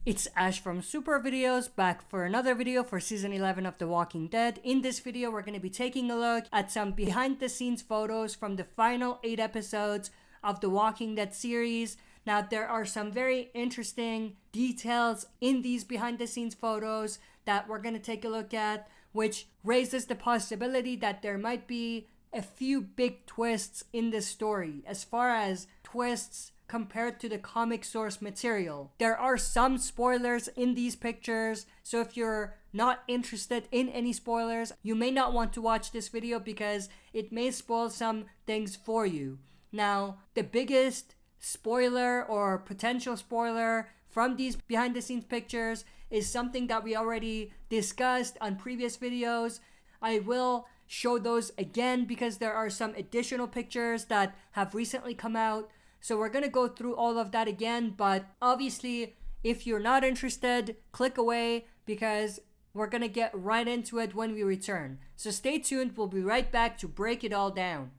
It's Ash from Super Videos, back for another video for Season 11 of The Walking Dead. In this video, we're going to be taking a look at some behind-the-scenes photos from the final 8 episodes of The Walking Dead series. Now, there are some very interesting details in these behind-the-scenes photos that we're going to take a look at, which raises the possibility that there might be a few big twists in this story, as far as twists compared to the comic source material. There are some spoilers in these pictures, so if you're not interested in any spoilers, you may not want to watch this video because it may spoil some things for you. Now, the biggest spoiler or potential spoiler from these behind the scenes pictures is something that we already discussed on previous videos. I will show those again because there are some additional pictures that have recently come out. So we're going to go through all of that again, but obviously if you're not interested, click away because we're going to get right into it when we return. So stay tuned, we'll be right back to break it all down.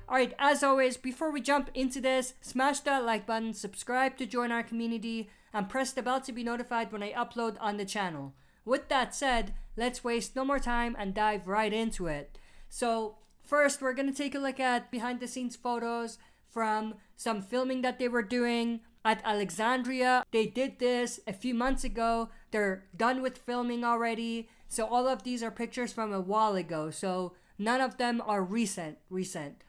Alright, as always, before we jump into this, smash that like button, subscribe to join our community, and press the bell to be notified when I upload on the channel. With that said, let's waste no more time and dive right into it. So first, we're going to take a look at behind the scenes photos from some filming that they were doing at Alexandria. They did this a few months ago. They're done with filming already. So all of these are pictures from a while ago. So none of them are recent.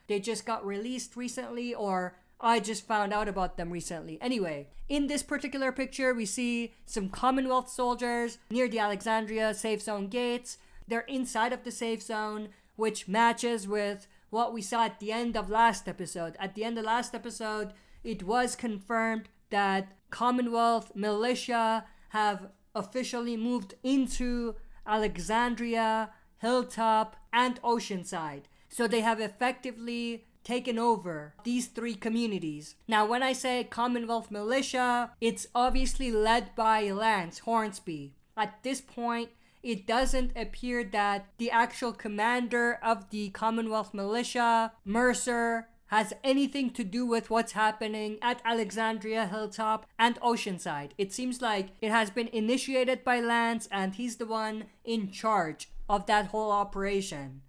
They just got released recently, or I just found out about them recently. Anyway, in this particular picture, we see some Commonwealth soldiers near the Alexandria safe zone gates. They're inside of the safe zone, which matches with what we saw at the end of last episode. At the end of last episode, it was confirmed that Commonwealth militia have officially moved into Alexandria, Hilltop, and Oceanside. So they have effectively taken over these 3 communities. Now, when I say Commonwealth militia, it's obviously led by Lance Hornsby. At this point, it doesn't appear that the actual commander of the Commonwealth militia, Mercer, has anything to do with what's happening at Alexandria, Hilltop, and Oceanside. It seems like it has been initiated by Lance and he's the one in charge of that whole operation.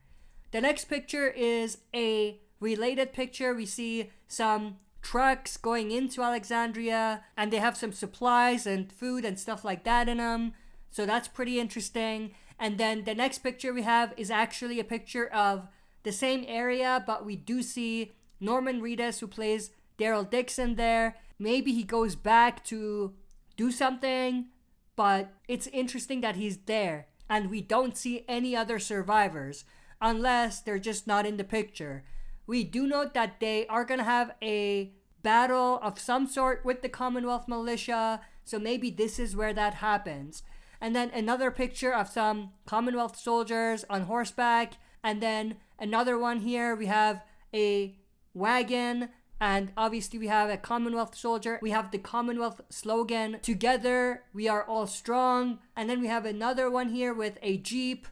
The next picture is a related picture. We see some trucks going into Alexandria and they have some supplies and food and stuff like that in them. So that's pretty interesting. And then the next picture we have is actually a picture of the same area, but we do see Norman Reedus, who plays Daryl Dixon, there. Maybe he goes back to do something, but it's interesting that he's there. And we don't see any other survivors, unless they're just not in the picture. We do note that they are going to have a battle of some sort with the Commonwealth militia, so maybe this is where that happens. And then another picture of some Commonwealth soldiers on horseback, and then another one here. We have a wagon, and obviously we have a Commonwealth soldier. We have the Commonwealth slogan, "Together we are all strong." And then we have another one here with a Jeep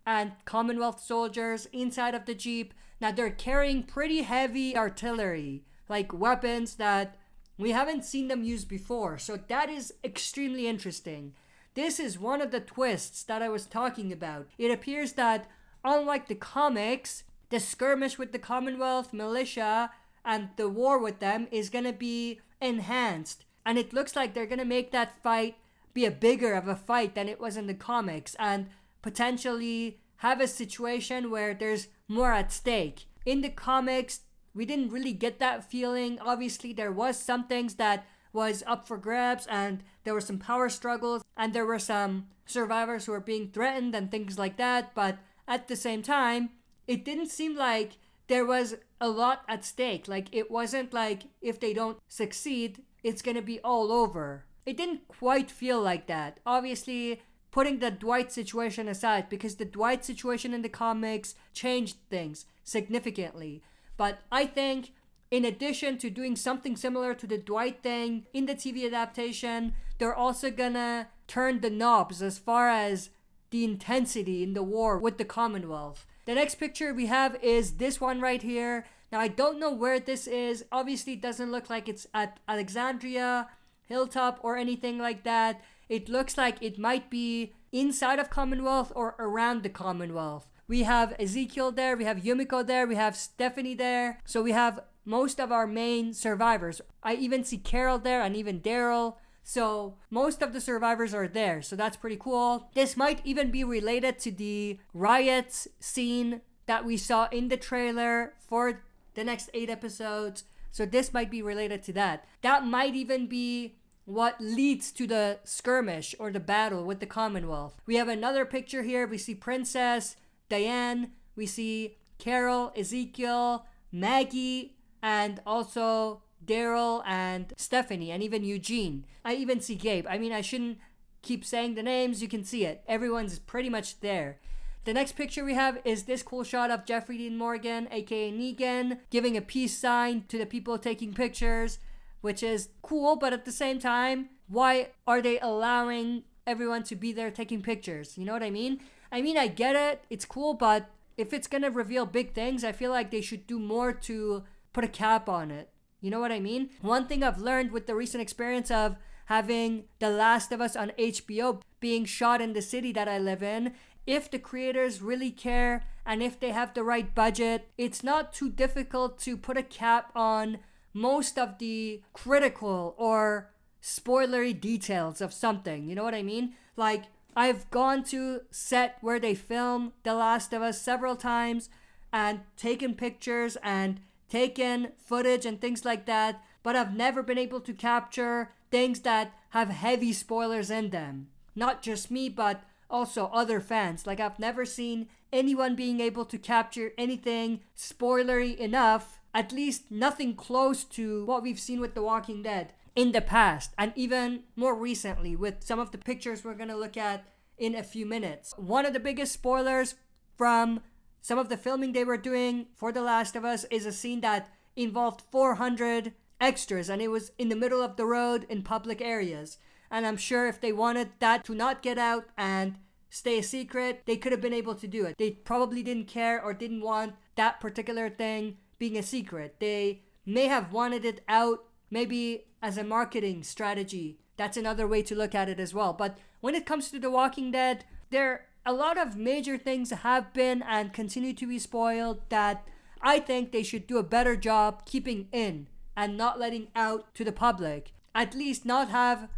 and Commonwealth soldiers inside of the Jeep. Now they're carrying pretty heavy artillery, like weapons that we haven't seen them use before. So that is extremely interesting. This is one of the twists that I was talking about. It appears that unlike the comics, the skirmish with the Commonwealth militia and the war with them is going to be enhanced. And it looks like they're going to make that fight be a bigger of a fight than it was in the comics, and potentially have a situation where there's more at stake. In the comics, we didn't really get that feeling. Obviously, there was some things that was up for grabs, and there were some power struggles, and there were some survivors who were being threatened and things like that. But at the same time, it didn't seem like there was a lot at stake. Like, it wasn't like if they don't succeed, it's gonna be all over. It didn't quite feel like that. Obviously, putting the Dwight situation aside, because the Dwight situation in the comics changed things significantly. But I think in addition to doing something similar to the Dwight thing in the TV adaptation, they're also gonna turn the knobs as far as the intensity in the war with the Commonwealth. The next picture we have is this one right here. Now, I don't know where this is. Obviously, it doesn't look like it's at Alexandria, Hilltop, or anything like that. It looks like it might be inside of Commonwealth or around the Commonwealth. We have Ezekiel there, we have Yumiko there, we have Stephanie there. So we have most of our main survivors. I even see Carol there and even Daryl. So most of the survivors are there. So that's pretty cool. This might even be related to the riots scene that we saw in the trailer for the next 8 episodes. So this might be related to that. That might even be what leads to the skirmish or the battle with the Commonwealth. We have another picture here. We see Princess, Diane, we see Carol, Ezekiel, Maggie, and also Daryl and Stephanie, and even Eugene. I even see Gabe. I mean, I shouldn't keep saying the names. You can see it. Everyone's pretty much there. The next picture we have is this cool shot of Jeffrey Dean Morgan, aka Negan, giving a peace sign to the people taking pictures, which is cool, but at the same time, why are they allowing everyone to be there taking pictures? You know what I mean? I get it. It's cool, but if it's gonna reveal big things, I feel like they should do more to put a cap on it. You know what I mean? One thing I've learned with the recent experience of having The Last of Us on HBO being shot in the city that I live in, if the creators really care and if they have the right budget, it's not too difficult to put a cap on most of the critical or spoilery details of something. You know what I mean? Like, I've gone to set where they film The Last of Us several times and taken pictures and taken footage and things like that, but I've never been able to capture things that have heavy spoilers in them. Not just me, but also other fans. Like, I've never seen anyone being able to capture anything spoilery enough, at least nothing close to what we've seen with The Walking Dead in the past, and even more recently with some of the pictures we're going to look at in a few minutes. One of the biggest spoilers from some of the filming they were doing for The Last of Us is a scene that involved 400 extras, and it was in the middle of the road in public areas. And I'm sure if they wanted that to not get out and stay a secret, they could have been able to do it. They probably didn't care or didn't want that particular thing being a secret. They may have wanted it out maybe as a marketing strategy. That's another way to look at it as well. But when it comes to The Walking Dead, a lot of major things have been and continue to be spoiled that I think they should do a better job keeping in and not letting out to the public. At least not have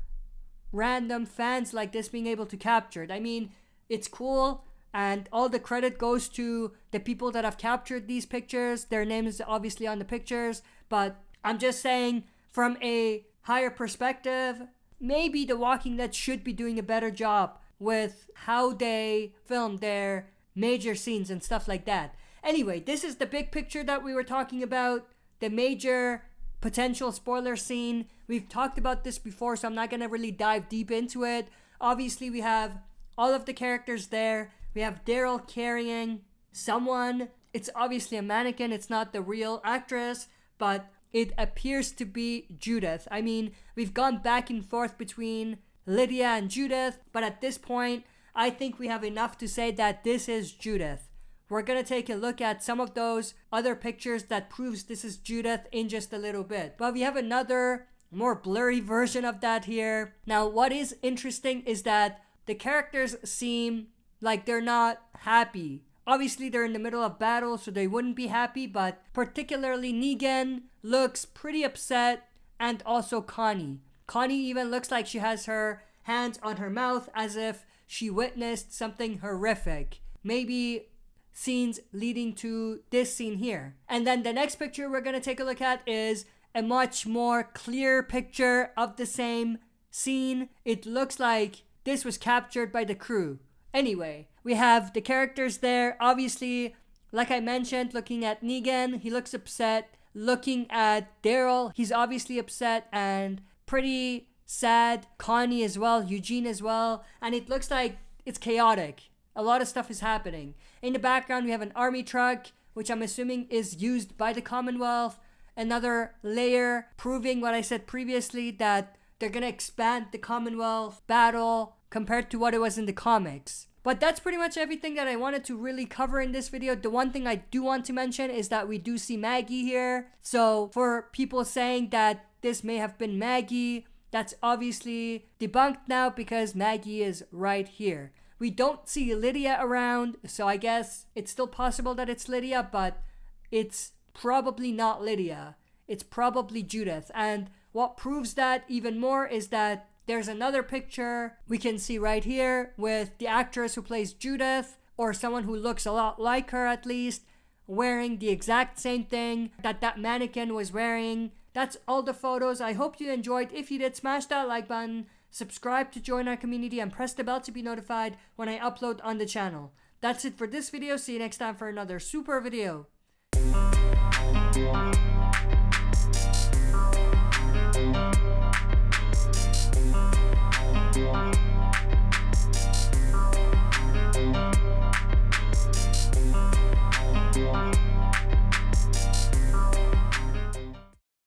random fans like this being able to capture it. I mean, it's cool, and all the credit goes to the people that have captured these pictures. Their name is obviously on the pictures, but I'm just saying from a higher perspective, maybe The Walking Dead should be doing a better job with how they film their major scenes and stuff like that. Anyway, this is the big picture that we were talking about, the major potential spoiler scene. We've talked about this before, so I'm not going to really dive deep into it. Obviously, we have all of the characters there. We have Daryl carrying someone. It's obviously a mannequin. It's not the real actress, but it appears to be Judith. I mean, we've gone back and forth between Lydia and Judith, but at this point, I think we have enough to say that this is Judith. We're going to take a look at some of those other pictures that proves this is Judith in just a little bit. But we have another more blurry version of that here. Now, what is interesting is that the characters seem like they're not happy. Obviously, they're in the middle of battle, so they wouldn't be happy, but particularly Negan looks pretty upset, and also Connie. Connie even looks like she has her hands on her mouth as if she witnessed something horrific. Maybe scenes leading to this scene here. And then the next picture we're going to take a look at is a much more clear picture of the same scene. It looks like this was captured by the crew. Anyway, we have the characters there. Obviously, like I mentioned, looking at Negan, he looks upset. Looking at Daryl, he's obviously upset and pretty sad. Connie as well, Eugene as well. And it looks like it's chaotic. A lot of stuff is happening. In the background, we have an army truck, which I'm assuming is used by the Commonwealth. Another layer proving what I said previously, that they're going to expand the Commonwealth battle compared to what it was in the comics. But that's pretty much everything that I wanted to really cover in this video. The one thing I do want to mention is that we do see Maggie here. So for people saying that this may have been Maggie, that's obviously debunked now because Maggie is right here. We don't see Lydia around, so I guess it's still possible that it's Lydia, but it's probably not Lydia. It's probably Judith. And what proves that even more is that there's another picture we can see right here with the actress who plays Judith, or someone who looks a lot like her at least, wearing the exact same thing that mannequin was wearing. That's all the photos. I hope you enjoyed. If you did, smash that like button, subscribe to join our community, and press the bell to be notified when I upload on the channel. That's it for this video. See you next time for another super video.